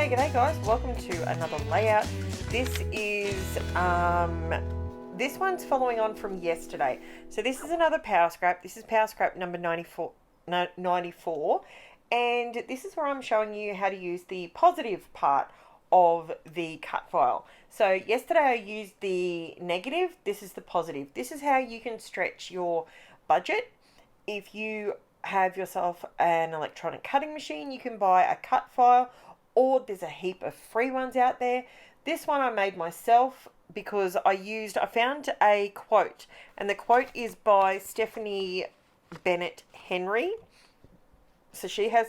G'day guys, welcome to another layout. This one's following on from yesterday. So this is another power scrap. This is power scrap number 94, and this is where I'm showing you how to use the positive part of the cut file. So yesterday I used the negative, this is the positive. This is how you can stretch your budget. If you have yourself an electronic cutting machine, you can buy a cut file, or there's a heap of free ones out there. This one I made myself because I found a quote, and the quote is by Stephanie Bennett Henry. So she has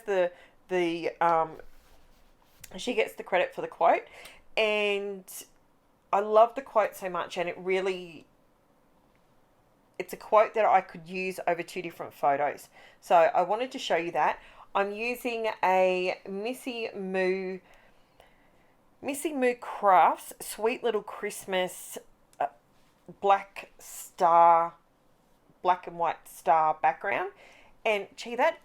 she gets the credit for the quote, and I love the quote so much, and it's a quote that I could use over two different photos. So I wanted to show you that. I'm using a Missy Moo Crafts Sweet Little Christmas black and white star background. And gee, that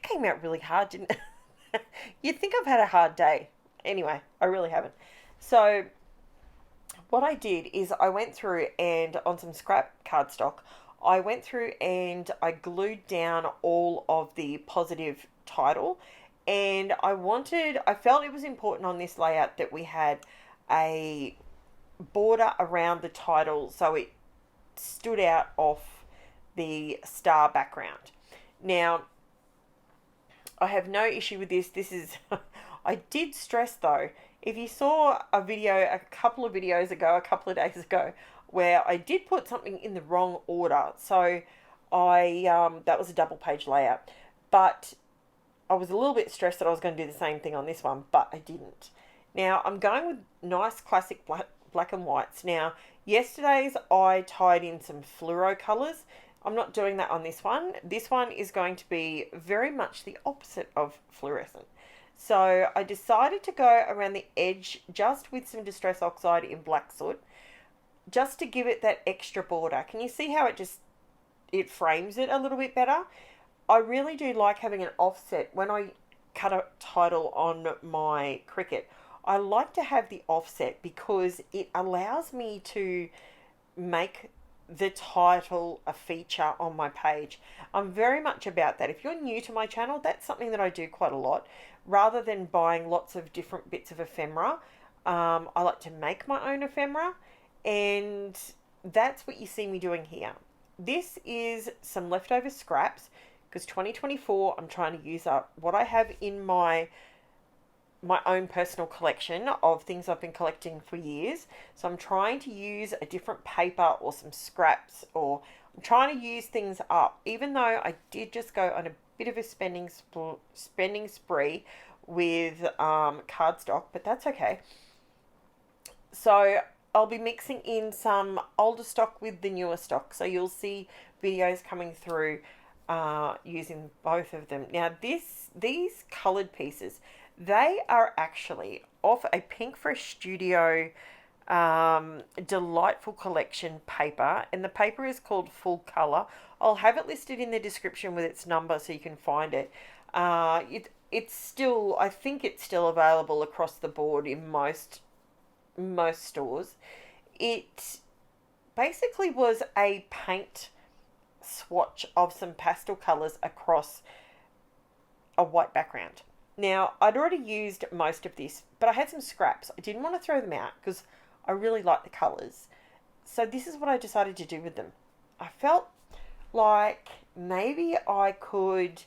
came out really hard, didn't it? You'd think I've had a hard day. Anyway, I really haven't. So what I did is I went through and on some scrap cardstock, I went through and I glued down all of the positive title, and I felt it was important on this layout that we had a border around the title so it stood out off the star background. Now, I have no issue with this. I did stress though, if you saw a video a couple of days ago, where I did put something in the wrong order. So that was a double page layout, but I was a little bit stressed that I was going to do the same thing on this one, but I didn't. Now I'm going with nice classic black and whites. Now yesterday's I tied in some fluoro colors. I'm not doing that on this one. This one is going to be very much the opposite of fluorescent. So I decided to go around the edge just with some Distress Oxide in black soot, just to give it that extra border. Can you see how it frames it a little bit better? I really do like having an offset when I cut a title on my Cricut. I like to have the offset because it allows me to make the title a feature on my page. I'm very much about that. If you're new to my channel, that's something that I do quite a lot. Rather than buying lots of different bits of ephemera, I like to make my own ephemera, and that's what you see me doing here. This is some leftover scraps because 2024 I'm trying to use up what I have in my own personal collection of things I've been collecting for years. So I'm trying to use a different paper or some scraps, or I'm trying to use things up, even though I did just go on a bit of a spending spree with cardstock, but that's okay. So I'll be mixing in some older stock with the newer stock, so you'll see videos coming through using both of them. Now these coloured pieces, they are actually off a PINKFRESH Studio Delightful Collection paper, and the paper is called Full Colour. I'll have it listed in the description with its number so you can find it. It's still, I think it's still available across the board in most stores. It basically was a paint swatch of some pastel colours across a white background. Now, I'd already used most of this, but I had some scraps. I didn't want to throw them out because I really like the colours. So this is what I decided to do with them. I felt like maybe I could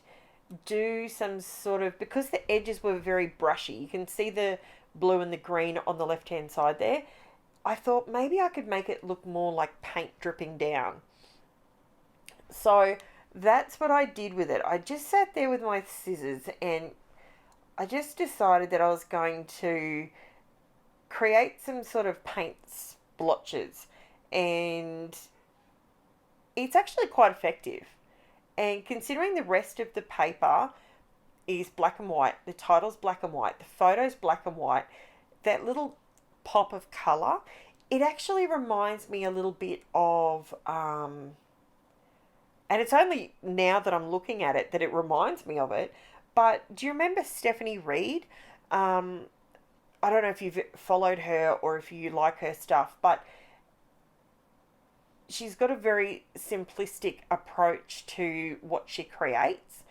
do some sort of, because the edges were very brushy, you can see the blue and the green on the left hand side there. I thought maybe I could make it look more like paint dripping down. So that's what I did with it. I just sat there with my scissors and I just decided that I was going to create some sort of paint splotches, and it's actually quite effective. And considering the rest of the paper is black and white, the title's black and white, the photo's black and white, that little pop of colour, it actually reminds me a little bit of, and it's only now that I'm looking at it that it reminds me of it, but do you remember Stephanie Reed? I don't know if you've followed her or if you like her stuff, but she's got a very simplistic approach to what she creates,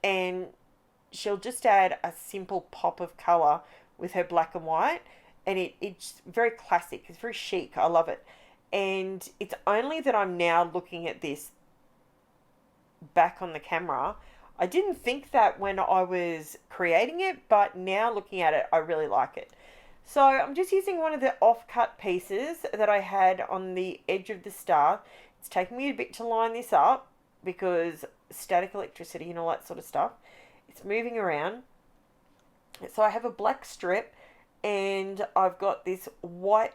and she'll just add a simple pop of color with her black and white, and it's very classic. It's very chic. I love it. And it's only that I'm now looking at this back on the camera. I didn't think that when I was creating it, but now looking at it, I really like it. So I'm just using one of the off-cut pieces that I had on the edge of the star. It's taking me a bit to line this up because static electricity and all that sort of stuff. It's moving around. So I have a black strip and I've got this white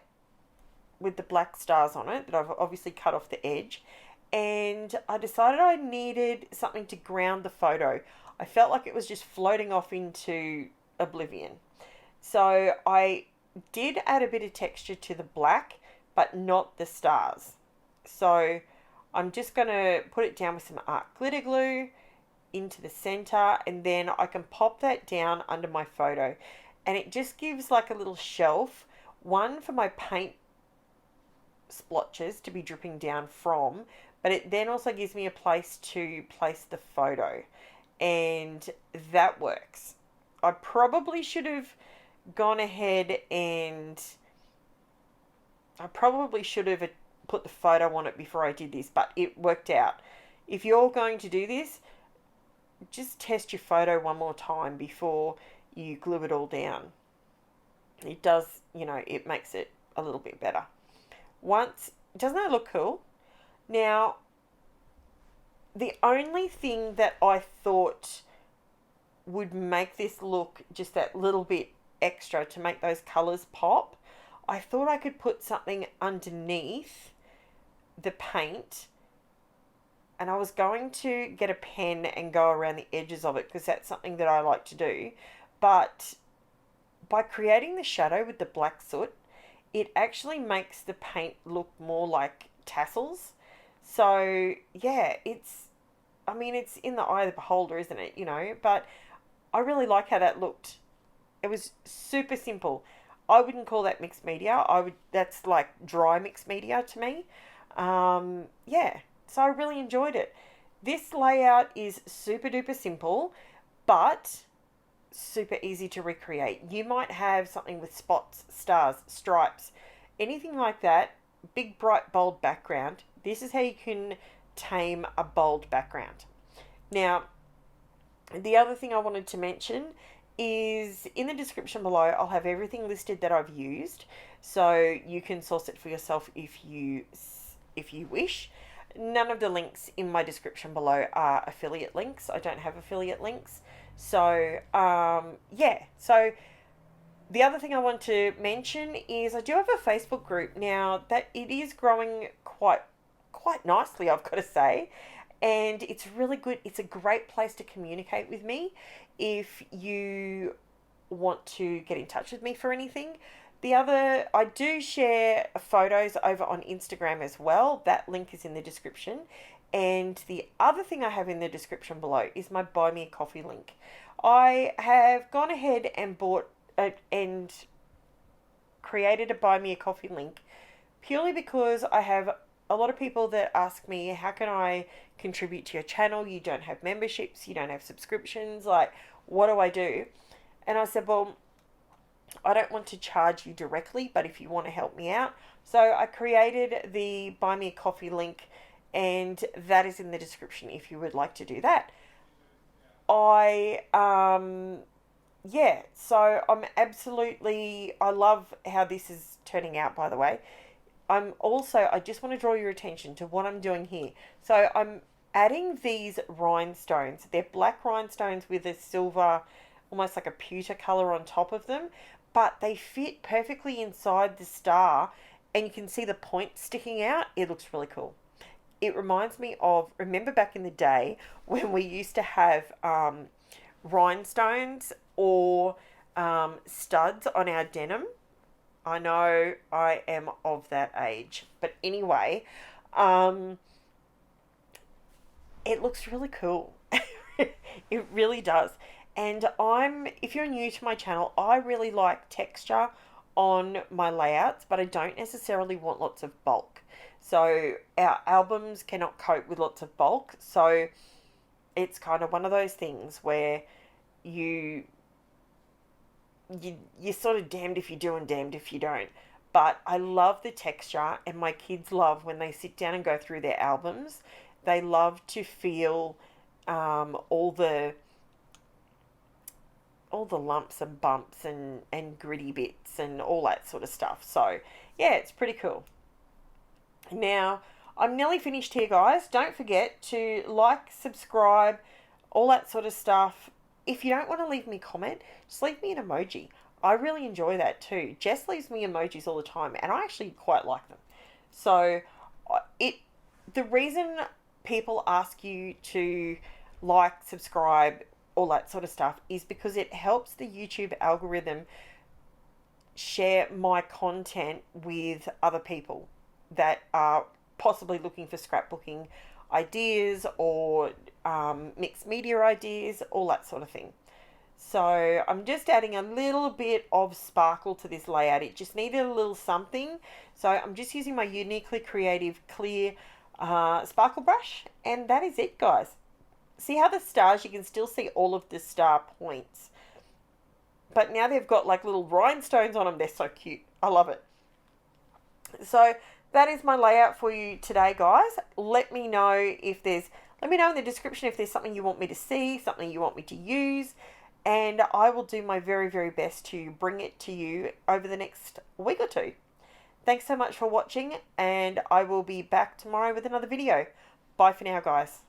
with the black stars on it that I've obviously cut off the edge. And I decided I needed something to ground the photo. I felt like it was just floating off into oblivion. So I did add a bit of texture to the black, but not the stars. So I'm just going to put it down with some art glitter glue into the center, and then I can pop that down under my photo. And it just gives like a little shelf, one for my paint splotches to be dripping down from, but it then also gives me a place to place the photo, and that works. I probably should have gone ahead and put the photo on it before I did this, but it worked out. If you're going to do this, just test your photo one more time before you glue it all down. It does, it makes it a little bit better. Doesn't that look cool? Now, the only thing that I thought would make this look just that little bit extra to make those colours pop, I thought I could put something underneath the paint, and I was going to get a pen and go around the edges of it because that's something that I like to do. But by creating the shadow with the black soot, it actually makes the paint look more like tassels. So yeah, it's in the eye of the beholder, isn't it? But I really like how that looked. It was super simple. I wouldn't call that mixed media. That's like dry mixed media to me. Yeah, so I really enjoyed it. This layout is super duper simple, but super easy to recreate. You might have something with spots, stars, stripes, anything like that. Big, bright, bold background. This is how you can tame a bold background. Now, the other thing I wanted to mention is in the description below, I'll have everything listed that I've used, so you can source it for yourself if you wish. None of the links in my description below are affiliate links. I don't have affiliate links. So, yeah. So, the other thing I want to mention is I do have a Facebook group now that it is growing quite nicely, I've got to say. And it's really good. It's a great place to communicate with me if you want to get in touch with me for anything. I do share photos over on Instagram as well. That link is in the description. And the other thing I have in the description below is my Buy Me a Coffee link. I have gone ahead and bought and created a Buy Me a Coffee link purely because I have a lot of people that ask me, how can I contribute to your channel? You don't have memberships, you don't have subscriptions, like what do I do? And I said, well, I don't want to charge you directly, but if you want to help me out. So I created the Buy Me a Coffee link, and that is in the description if you would like to do that. So I love how this is turning out, by the way. I just want to draw your attention to what I'm doing here. So I'm adding these rhinestones. They're black rhinestones with a silver, almost like a pewter color on top of them, but they fit perfectly inside the star, and you can see the point sticking out. It looks really cool. It reminds me of, remember back in the day when we used to have rhinestones or studs on our denim? I know I am of that age. But anyway, it looks really cool. It really does. And if you're new to my channel, I really like texture on my layouts, but I don't necessarily want lots of bulk. So our albums cannot cope with lots of bulk. So it's kind of one of those things where you you're sort of damned if you do and damned if you don't. But I love the texture, and my kids love when they sit down and go through their albums. They love to feel all the lumps and bumps and gritty bits and all that sort of stuff. So yeah, it's pretty cool. Now, I'm nearly finished here, guys. Don't forget to like, subscribe, all that sort of stuff. If you don't want to leave me a comment, just leave me an emoji. I really enjoy that too. Jess leaves me emojis all the time, and I actually quite like them. So, it the reason people ask you to like, subscribe, all that sort of stuff is because it helps the YouTube algorithm share my content with other people that are possibly looking for scrapbooking ideas or mixed media ideas, all that sort of thing. So I'm just adding a little bit of sparkle to this layout. It just needed a little something. So I'm just using my Uniquely Creative clear sparkle brush, and that is it, guys. See how the stars, you can still see all of the star points. But now they've got like little rhinestones on them. They're so cute. I love it. So that is my layout for you today, guys. Let me know in the description if there's something you want me to see, something you want me to use, and I will do my very, very best to bring it to you over the next week or two. Thanks so much for watching, and I will be back tomorrow with another video. Bye for now, guys.